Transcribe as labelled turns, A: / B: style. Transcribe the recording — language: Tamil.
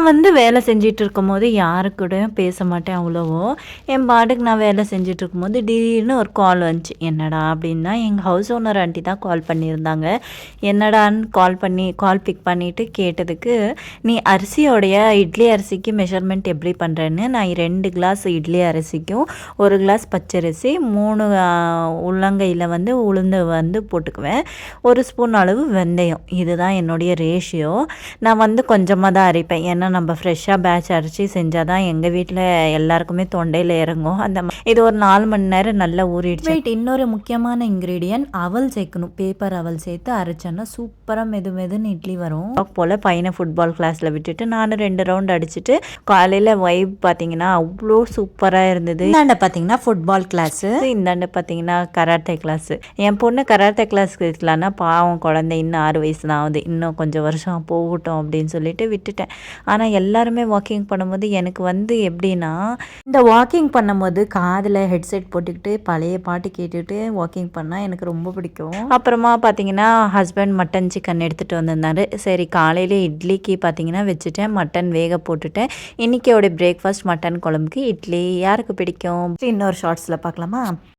A: நான் வந்து வேலை செஞ்சுட்டு இருக்கும்போது யாரு கூடயும் பேச மாட்டேன் அவ்வளவோ. என் பாட்டுக்கு நான் வேலை செஞ்சுட்டு இருக்கும்போது திடீர்னு ஒரு கால் வந்துச்சு. என்னடா அப்படின்னா, எங்கள் ஹவுஸ் ஓனர் ஆண்டி தான் கால் பண்ணியிருந்தாங்க. என்னடான்னு கால் பிக் பண்ணிவிட்டு கேட்டதுக்கு, நீ அரிசியோடைய இட்லி அரிசிக்கு மெஷர்மெண்ட் எப்படி பண்ணுறேன்னு, நான் 2 கிளாஸ் இட்லி அரிசிக்கும் 1 கிளாஸ் பச்சரிசி 3 உள்ளங்கையில் வந்து உளுந்து வந்து போட்டுக்குவேன். 1 ஸ்பூன் அளவு வெந்தயம். இதுதான் என்னுடைய ரேஷியோ. நான் வந்து கொஞ்சமாக தான் அரைப்பேன். ஏன்னா நம்ம ஃப்ரெஷ்ஷாக பேட்ச் அரைச்சி செஞ்சால் தான் எங்கள் வீட்டில் எல்லாருக்குமே தொண்டையில் இறங்கும். இது ஒரு 4 மணி நேரம் நல்லா ஊறிடுச்சு. இன்னொரு முக்கியமான இன்க்ரீடியன்ட் அவல் சேர்க்கணும். பேப்பர் அவல் சேர்த்து அரைச்சோன்னா சூப்பராக மெதுன்னு இட்லி வரும். போல் பையனை ஃபுட்பால் கிளாஸில் விட்டுட்டு நானும் 2 ரவுண்ட் அடிச்சுட்டு காலையில் வைப் பார்த்தீங்கன்னா அவ்வளோ சூப்பராக இருந்தது. இந்தாண்ட பார்த்தீங்கன்னா ஃபுட்பால் கிளாஸு, இந்தாண்ட பார்த்தீங்கன்னா கராத்தே கிளாஸு. என் பொண்ணு கராத்தே கிளாஸ்க்கு இருக்கலான்னா பாவம் குழந்தை, இன்னும் 6 வயசு தான் ஆகுது, இன்னும் கொஞ்சம் வருஷம் போகட்டும் அப்படின்னு சொல்லிட்டு விட்டுட்டேன். ஆனால் எல்லாருமே வாக்கிங் பண்ணும்போது எனக்கு வந்து எப்படின்னா, இந்த வாக்கிங் பண்ணும்போது காதில் ஹெட்செட் போட்டுக்கிட்டு பழைய பாட்டு கேட்டுட்டு வாக்கிங் பண்ணால் எனக்கு ரொம்ப பிடிக்கும். அப்புறமா பார்த்தீங்கன்னா ஹஸ்பண்ட் மட்டன் சிக்கன் எடுத்துகிட்டு வந்திருந்தாரு. சரி காலையில் இட்லிக்கு பார்த்தீங்கன்னா வச்சுட்டேன், மட்டன் வேக போட்டுட்டேன். இன்றைக்கியோட பிரேக்ஃபாஸ்ட் மட்டன் குழம்புக்கு இட்லி. யாருக்கு பிடிக்கும்? இன்னொரு ஷார்ட்ஸில் பார்க்கலாமா?